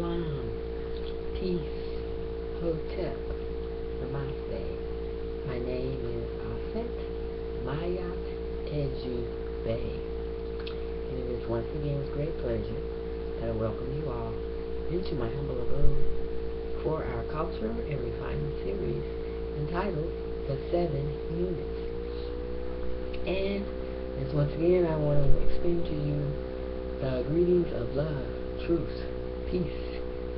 Shalom, peace, hotep, namaste. My name is Aset Mayat Eju Bay. And it is once again with great pleasure that I welcome you all into my humble abode for our Culture and Refinement series entitled The 7 Units. And as once again I want to extend to you the greetings of love, truth, peace,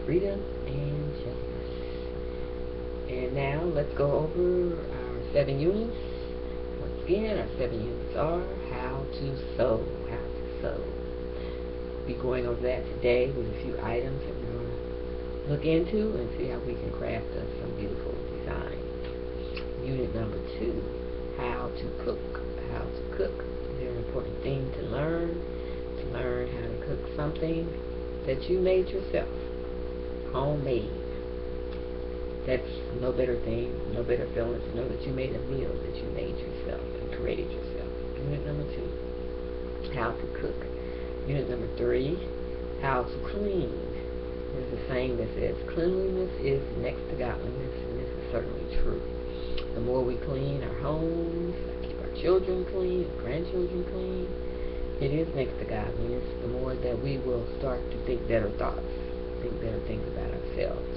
freedom, and justice. And now let's go over our 7 units. Once again, our 7 units are how to sew. How to sew. We'll be going over that today with a few items that we're going to look into and see how we can craft us some beautiful designs. Unit number 2, how to cook. How to cook. A very important thing to learn. To learn how to cook something that you made yourself. Homemade. That's no better thing, no better feeling to know that you made a meal that you made yourself and created yourself. Unit number 2, how to cook. Unit number 3, how to clean. There's a saying that says cleanliness is next to godliness, and this is certainly true. The more we clean our homes, keep our children clean, grandchildren clean, it is next to godliness. The more that we will start to think better thoughts, think better things about ourselves,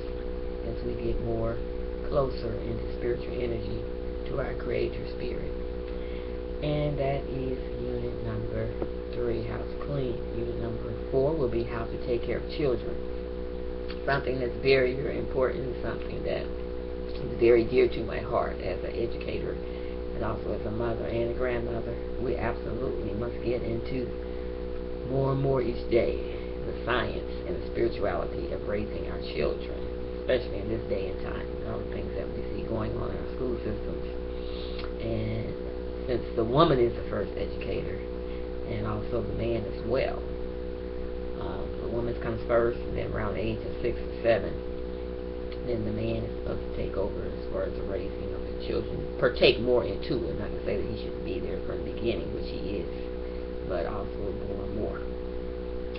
as we get more closer into spiritual energy to our Creator Spirit. And that is unit number 3, how to clean. Unit number 4 will be how to take care of children. Something that's very, very important, something that is very dear to my heart as an educator and also as a mother and a grandmother. We absolutely must get into more and more each day the science and the spirituality of raising our children, especially in this day and time, all the things that we see going on in our school systems. And since the woman is the first educator, and also the man as well, the woman comes first, and then around the age of 6 or 7, then the man is supposed to take over as far as the raising of the children, partake more into it. Not to say that he shouldn't be there from the beginning, which he is, but also more and more.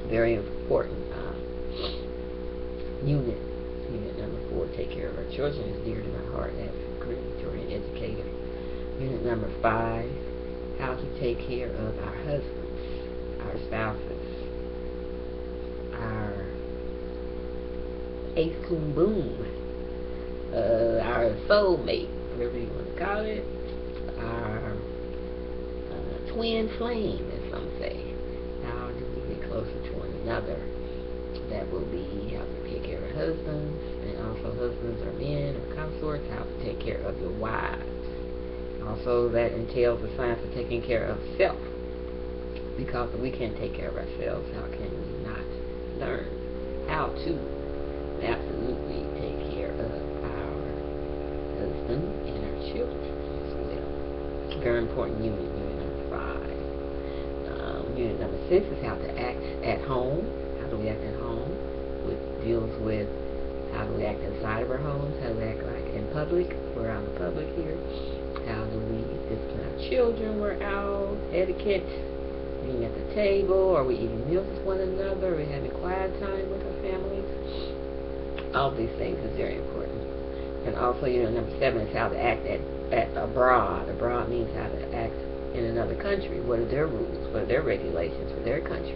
Very important unit. Unit number 4, take care of our children, is dear to my heart as a creator and educator. Unit number 5, how to take care of our husbands, our spouses, our ace coon boom, our soulmate, whatever you want to call it, our twin flame, as some say. How do we get closer to one another? That will be how to take care of husbands, and also husbands or men or consorts, how to take care of your wives. Also, that entails the science of taking care of self, because if we can't take care of ourselves, how can we not learn how to absolutely take care of our husband and our children as well? Very important unit. Unit number 5. Unit number 6 is how to act at home. How do we act at home? Which deals with how do we act inside of our homes, how do we act like in public. We're out in the public here. How do we discipline our children? We're out. Etiquette. Being at the table. Are we eating meals with one another? Are we having quiet time with our families? All these things is very important. And also, number 7 is how to act at abroad. Abroad means how to act in another country. What are their rules? What are their regulations for their country?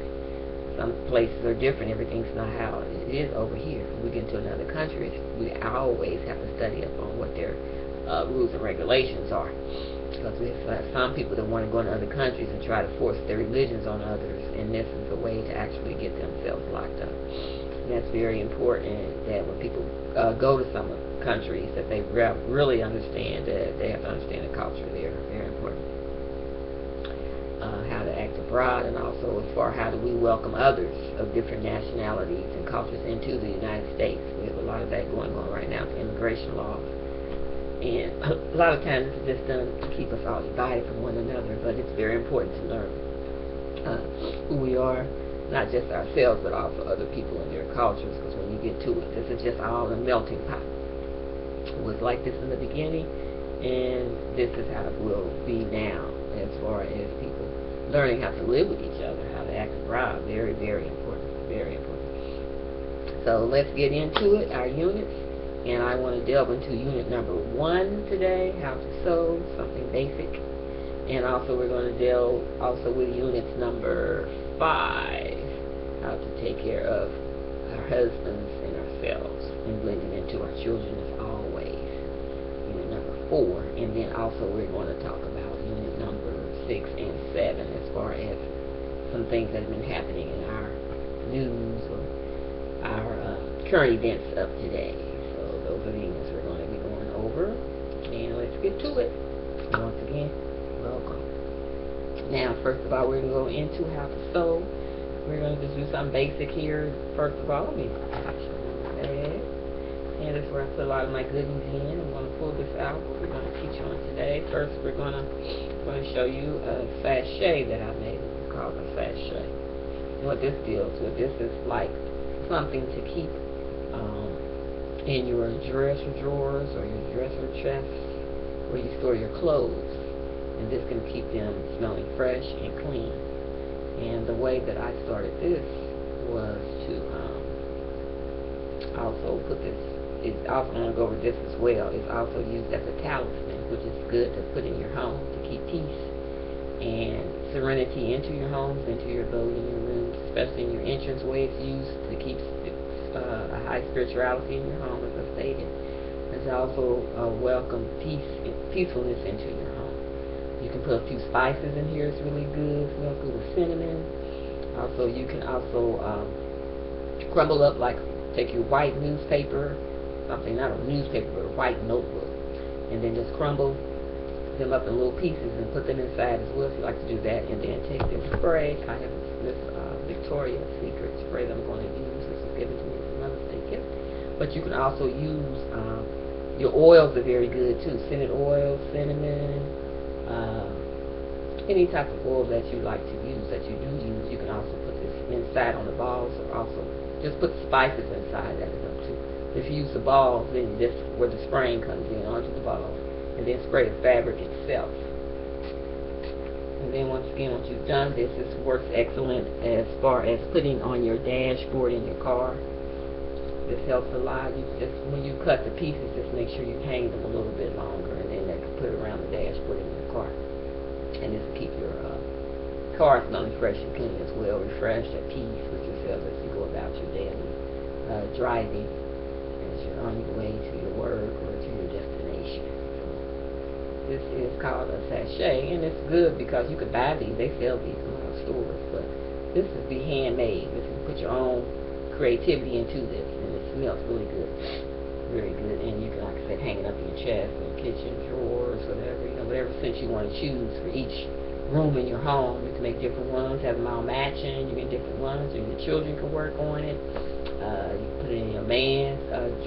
Some places are different. Everything's not how it is over here. When we get into another country, we always have to study up on what their rules and regulations are. Because we have some people that want to go into other countries and try to force their religions on others, and this is a way to actually get themselves locked up. And that's very important, that when people go to some countries, that they really understand that they have to understand the culture there. Very important. How to act abroad, and also as far how do we welcome others of different nationalities and cultures into the United States. We have a lot of that going on right now with immigration laws. And a lot of times it's just done to keep us all divided from one another, but it's very important to learn who we are, not just ourselves, but also other people and their cultures, because when you get to it, this is just all a melting pot. It was like this in the beginning, and this is how it will be now, as far as people learning how to live with each other, how to act abroad. Very, very important. Very important. So let's get into it, our units. And I want to delve into unit number 1 today, how to sew, something basic. And also we're going to deal also with units number 5, how to take care of our husbands and ourselves and blending into our children as always. Unit number 4. And then also we're going to talk about unit number 6 and 7 as far as some things that have been happening in our news or our current events of today. So those are the units we're going to be going over. And let's get to it. Once again, welcome. Now, first of all, we're going to go into how to sew. We're going to just do something basic here. First of all, let me show you my bag. And this is where I put a lot of my goodies in. I'm going to pull this out. We're going to teach you on today. First, we're going to show you a sachet that I made. It's called a sachet. And what this deals with, this is like something to keep in your dresser drawers or your dresser chest where you store your clothes. And this can keep them smelling fresh and clean. And the way that I started this was to also put this, it's also going to go over this as well, it's also used as a talisman, which is good to put in your home to keep peace and serenity into your homes, into your abode, in your rooms, especially in your entranceway. It's used to keep a high spirituality in your home, as I stated. It's also welcome peacefulness into your home. You can put a few spices in here. It's really good. Smells good with cinnamon. Also, you can also crumble up, like take your white newspaper, something, not a newspaper, but a white notebook, and then just crumble them up in little pieces and put them inside as well if you like to do that. And then take this spray. I have this Victoria's Secret spray that I'm going to use. This was given to me from Mother's Day gift. But you can also use your oils are very good too. Scented oil, cinnamon, any type of oil that you like to use, that you do use. You can also put this inside on the balls, or also just put spices inside that is up too. If you use the balls, then this where the spraying comes in onto the balls, and then spray the fabric itself. And then once again, once you've done this, this works excellent as far as putting on your dashboard in your car. This helps a lot. You just, when you cut the pieces, just make sure you hang them a little bit longer, and then they can put it around the dashboard in your car. And this will keep your car smelling fresh and clean as well, refreshed, at peace with yourself as you go about your daily driving, as you're on your way to your work or to your destination. So this is called a sachet, and it's good because you can buy these. They sell these in a lot of stores, but this is be handmade. This is put your own creativity into this, and it smells really good, very good. And you can, like I said, hang it up in your chest, in your kitchen drawers, whatever, you know, whatever scent you want to choose for each room in your home. You can make different ones, have them all matching. You get different ones, and your children can work on it. You can put it in your man's his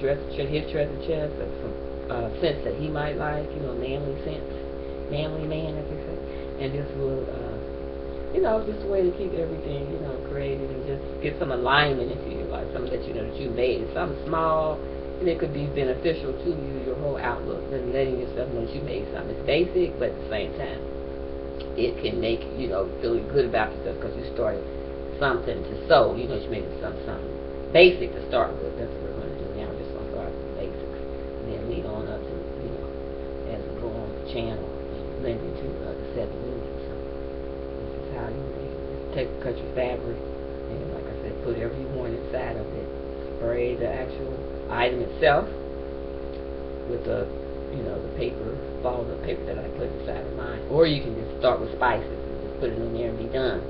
treasure chest, some scents that he might like, you know, manly scents, manly man, as they say. And this will you know, just a way to keep everything, you know, creative and just get some alignment into your life, something that you know that you made. It's something small, and it could be beneficial to you, your whole outlook, and letting yourself know that you made something. It's basic, but at the same time, it can make you know, feeling good about yourself because you started something to sew. You know, you made something basic to start with. That's what we're going to do now. We're just going to start with the basics, and then lead on up to, you know, as we go on the channel, blend into the 7 units. How you cut your fabric, and like I said, put whatever you want inside of it. Spray the actual item itself with the, you know, the paper, balls of paper that I put inside of mine. Or you can just start with spices and just put it in there and be done.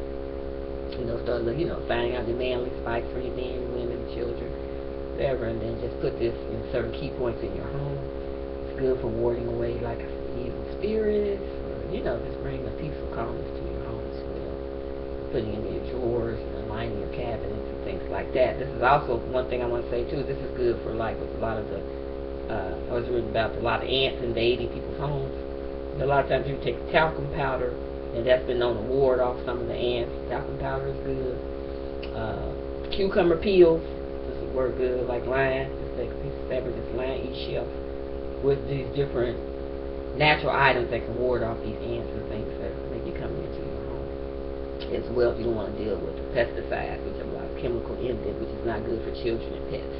You know, start, you know, finding out the manly spice for your men, women, children, whatever, and then just put this in certain key points in your home. It's good for warding away, like I said, evil spirits, or, you know, just bring a peaceful calmness to your home as well. Putting in your drawers and lining your cabinets and things like that. This is also one thing I want to say too. This is good for, like, with a lot of the I was reading about a lot of ants invading people's homes. And a lot of times you take talcum powder, and that's been known to ward off some of the ants. Talcum powder is good. Cucumber peels, this would work good. Like lime, just take a piece of fabric, just line each shelf with these different natural items that can ward off these ants and things that may be coming into your home. as well if you don't want to deal with pesticides, which are a lot of chemical in them, which is not good for children and pets.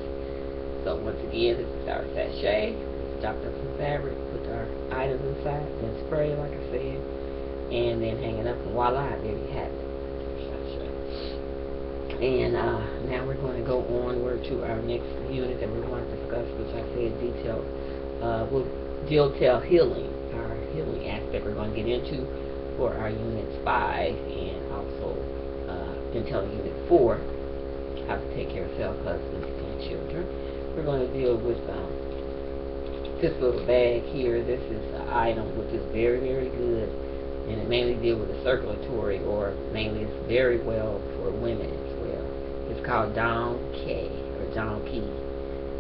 So once again, this is our sachet. Chopped up some fabric, put our items inside, then spray like I said, and then hang it up, and voila, there you have it. And now we're going to go onward to our next unit that we're going to discuss, which I said detail healing, our healing aspect we're going to get into for our units 5 and also until unit 4, how to take care of self-husbands and children. We're going to deal with this little bag here. This is an item which is very, very good, and it mainly deals with the circulatory, or mainly it's very well for women as well. It's called Dong Ki,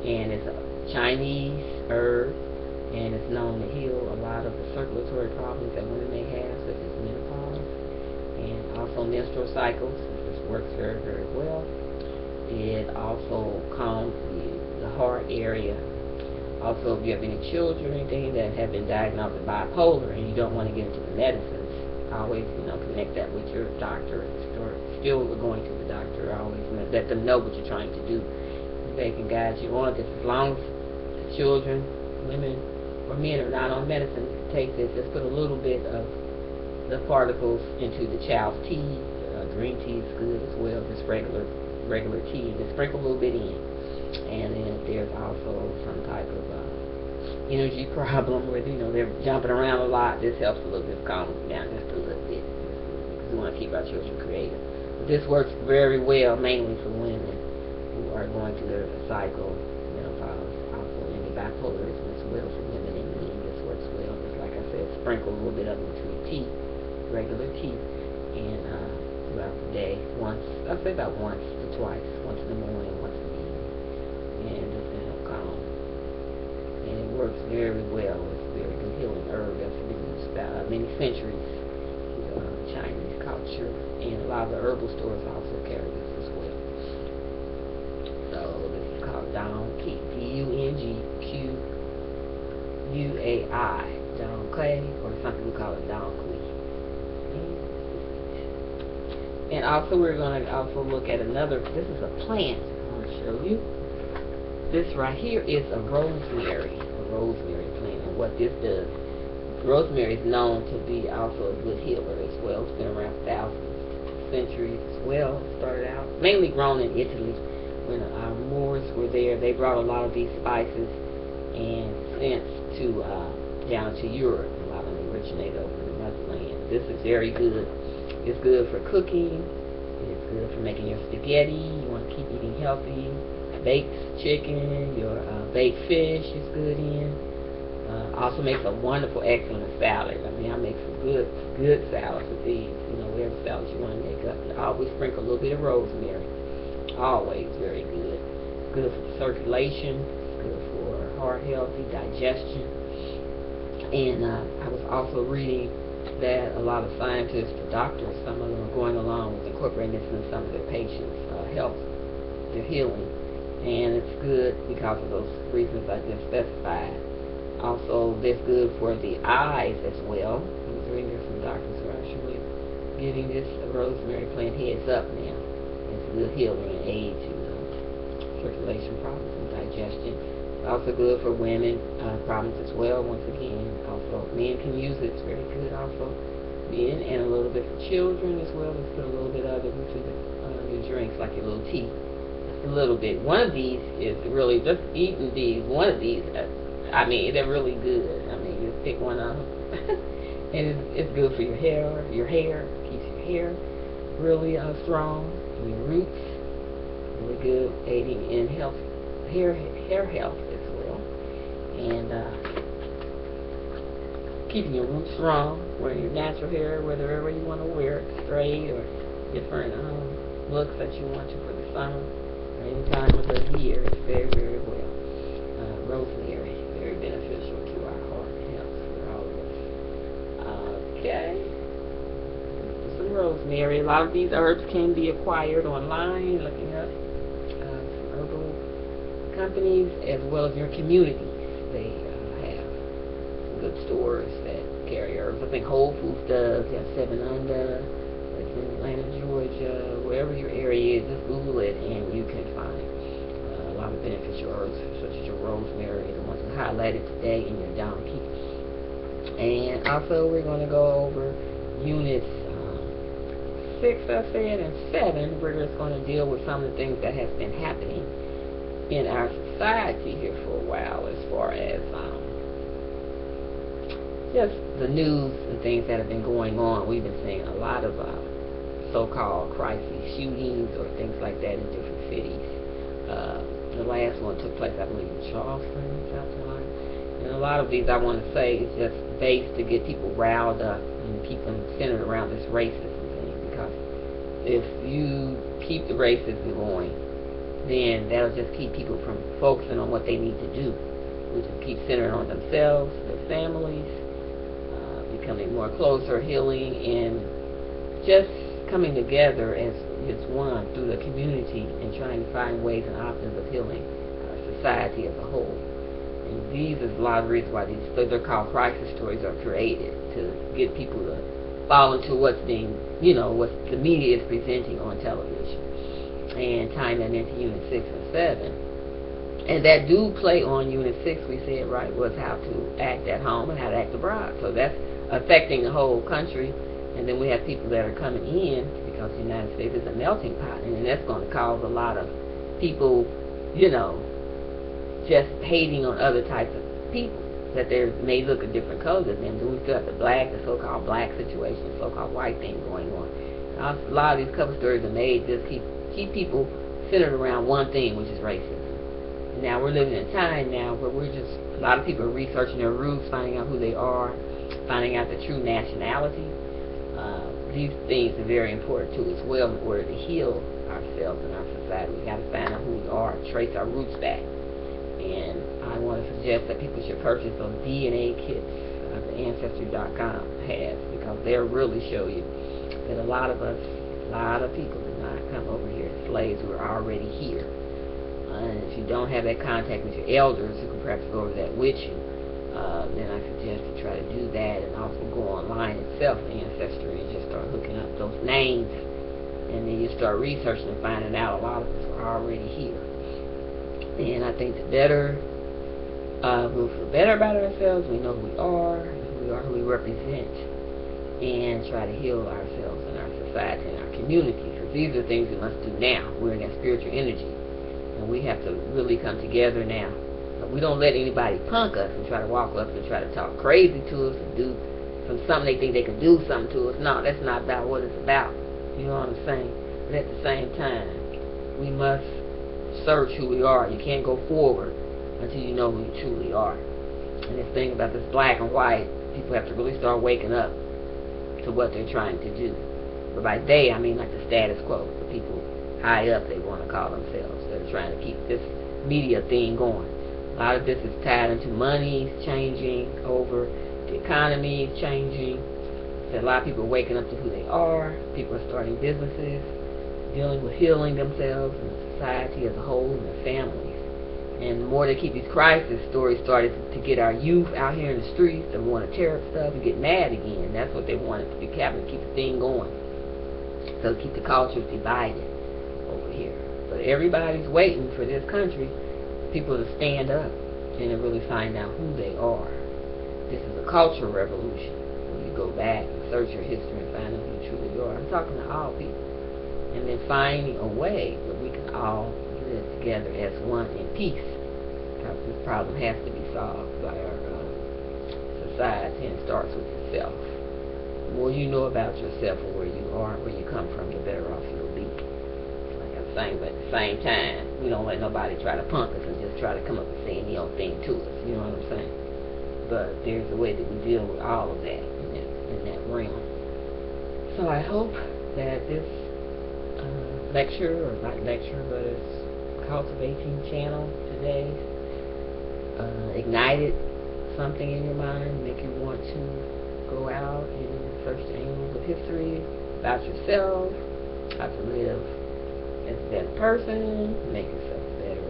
and it's a Chinese herb, and it's known to heal a lot of the circulatory problems that women may have, such as menopause and also menstrual cycles. This works very, very well. It also calms the heart area. Also, if you have any children or anything that have been diagnosed with bipolar and you don't want to get into the medicines, always, connect that with your doctor. Still going to the doctor. Always let them know what you're trying to do. They can guide you on this. As long as the children, women, or men are not on medicine, take this. Just put a little bit of the particles into the child's tea. Green tea is good as well. Just regular tea. Just sprinkle a little bit in. And then if there's also some type of energy problem where they're jumping around a lot, this helps a little bit, calm them down just a little bit, because we want to keep our children creative. But this works very well, mainly for women who are going through their cycle, menopause, also any bipolarism as well for women and men. This works well. Just like I said, sprinkle a little bit of it into tea, regular tea, and throughout the day, I'd say about once to twice, once in the morning, once in the evening, and just to help calm. And it works very well. It's a very good healing herb that's been used by many centuries. Chinese culture, and a lot of the herbal stores also carry this as well. So this is called Dong Ki, D-U-N-G-Q-U-A-I, Dong Ki, or some people call it Dong Qui. And also we're going to also look at another. This is a plant. I want to show you. This right here is a rosemary plant, and what this does. Rosemary is known to be also a good healer as well. It's been around thousands of centuries as well. Started out mainly grown in Italy. When our Moors were there, they brought a lot of these spices and scents to down to Europe. A lot of them originated over in the motherland. This is very good. It's good for cooking. It's good for making your spaghetti. You want to keep eating healthy. Baked chicken, your baked fish is good in. Also makes a wonderful, excellent salad. I mean, I make some good salads with these. Whatever salads you want to make up. And I always sprinkle a little bit of rosemary. Always very good. Good for circulation. Good for heart healthy, digestion. And I was also reading that a lot of scientists, doctors, some of them are going along with incorporating this in some of their patients' health, their healing. And it's good because of those reasons I just specified. Also, this good for the eyes as well. I was reading that some doctors are actually giving this rosemary plant heads up now. It's a good healer and aid to circulation problems and digestion. It's also good for women problems as well. Once again, also men can use it. It's very good also. Men, and a little bit for children as well. Just put a little bit of it into your drinks, like your little tea. Just a little bit. One of these is really just eating these. One of these. I mean, they're really good. I mean, you pick one of them. And it's good for your hair. Keeps your hair really strong. Your roots. Really good. Aiding in health, hair health as well. And keeping your roots strong. Wearing your natural hair, wherever you want to wear it. Straight or different looks that you want to for the summer. Or any time of the year. It's very, very well. Rosemary. Very beneficial to our heart health for all of us. Okay. Some rosemary. A lot of these herbs can be acquired online, looking up some herbal companies as well as your communities. They have some good stores that carry herbs. I think Whole Foods does. They have 7 Under. It's in Atlanta, Georgia, wherever your area is, just Google it and you can find a lot of beneficial herbs such as your rosemary, the ones we highlighted today, and your donkey. And also we're going to go over units 6, I said, and 7. We're just going to deal with some of the things that has been happening in our society here for a while, as far as just the news and things that have been going on. We've been seeing a lot of so-called crisis shootings or things like that in different cities. The last one took place, I believe, in Charleston, South Carolina. And a lot of these, I want to say, is just based to get people riled up and keep them centered around this racism thing. Because if you keep the racism going, then that'll just keep people from focusing on what they need to do, which is keep centered on themselves, their families, becoming more closer, healing, and just coming together as one through the community and trying to find ways and options of healing our society as a whole. And these is a lot of the reasons why they're called crisis stories are created, to get people to fall into what's being, what the media is presenting on television, and tying that into Unit 6 and 7. And that do play on Unit 6, we said, right, was how to act at home and how to act abroad. So that's affecting the whole country. And then we have people that are coming in, because the United States is a melting pot, and that's going to cause a lot of people, just hating on other types of people that they may look a different color than them. Then we still have the so-called black situation, the so-called white thing going on. Now, a lot of these cover stories are made just keep people centered around one thing, which is racism. And now we're living in a time now where a lot of people are researching their roots, finding out who they are, finding out the true nationality. These things are very important too as well in order to heal ourselves and our society. We got to find out who we are, trace our roots back. And I want to suggest that people should purchase those DNA kits that Ancestry.com has, because they'll really show you that a lot of people did not come over here as slaves who are already here. And if you don't have that contact with your elders who can perhaps go over that with you, then I suggest you try to do that, and also go online itself, Ancestry, and just start looking up those names, and then you start researching and finding out a lot of us are already here. And I think the better we'll feel better about ourselves, we know who we are who we represent, and try to heal ourselves and our society and our community. Because these are things we must do now. We're in that spiritual energy, and we have to really come together now. We don't let anybody punk us and try to walk up and try to talk crazy to us and do something they think they can do something to us. No, that's not about what it's about. You know what I'm saying? But at the same time, we must search who we are. You can't go forward until you know who you truly are. And this thing about this black and white, people have to really start waking up to what they're trying to do. But by they, I mean like the status quo, the people high up, they want to call themselves. They're trying to keep this media thing going. A lot of this is tied into money changing over, the economy changing. So a lot of people are waking up to who they are. People are starting businesses, dealing with healing themselves and society as a whole and their families. And the more they keep these crisis stories started to get our youth out here in the streets and want to tear up stuff and get mad again. That's what they want it to be happening, to keep the thing going. So to keep the cultures divided over here. But everybody's waiting for this country, people to stand up and to really find out who they are. This is a cultural revolution, where you go back and search your history and find out who you truly are. I'm talking to all people. And then finding a way that we can all live together as one in peace. Because this problem has to be solved by our society, and it starts with yourself. The more you know about yourself and where you are and where you come from, the better off you'll be. But at the same time, we don't let nobody try to punk us and just try to come up and say any old thing to us. You know what I'm saying? But there's a way that we deal with all of that in that realm. So I hope that this lecture, or not lecture, but it's cultivating channel today ignited something in your mind, make you want to go out and search the annals of history about yourself, how to live as a better person, make yourself a better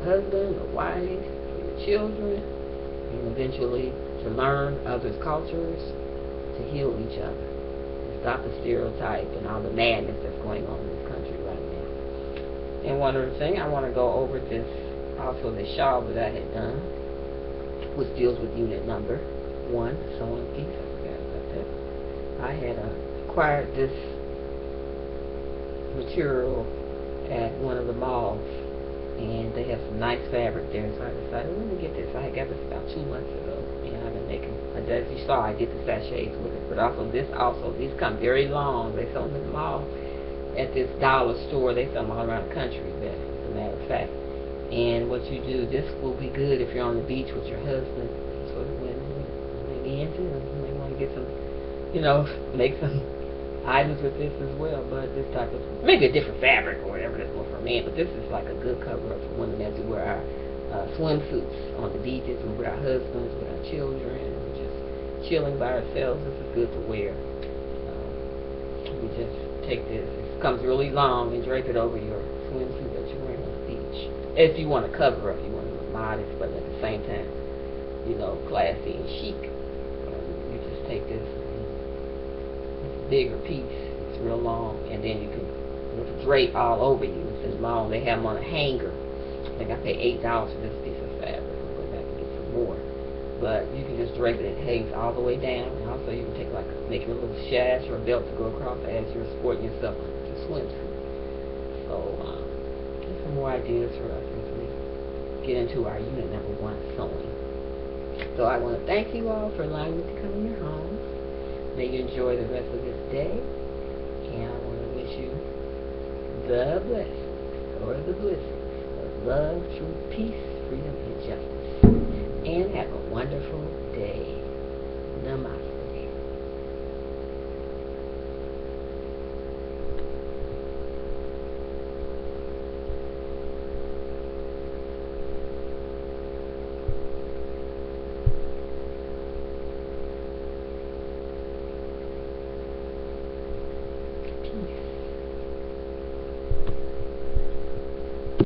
husband or wife for your children, and eventually to learn others' cultures, to heal each other. It's stop the stereotype and all the madness that's going on in this country right now. And one other thing, I want to go over this, also the shawl that I had done, which deals with unit number 1, sewing piece. I forgot about that. I had acquired this material at one of the malls, and they have some nice fabric there, so I decided, let me get this. I got this about 2 months ago, and I've been making, as you saw, I did the sachets with it, but these come very long. They sell them in the mall. At this dollar store, they sell them all around the country, as a matter of fact. And what you do, this will be good if you're on the beach with your husband. That's what women may be into. You may want to get some, make some items with this as well. But this type of, maybe a different fabric or whatever that's more for men. But this is like a good cover-up for women as we wear our swimsuits on the beaches and with our husbands, with our children, and just chilling by ourselves. This is good to wear. We just take this. It comes really long and drape it over your swimsuit that you're wearing on the beach. If you want to cover up, you want to look modest, but at the same time, classy and chic. You just take this bigger piece. It's real long, and then you can drape all over you. It's long. They have them on a hanger. I think I paid $8 for this piece of fabric. I'll go back and get some more. But you can just drape it. It hangs all the way down, and also you can make a little sash or a belt to go across as you're sporting yourself with your swimsuit. So, some more ideas for us as we get into our unit number 1, sewing. So I want to thank you all for allowing me to come in your homes. May you enjoy the rest of this day, and I want to wish you the blessings or the blessings of love, truth, peace, freedom, and justice. And have a wonderful day. Namaste.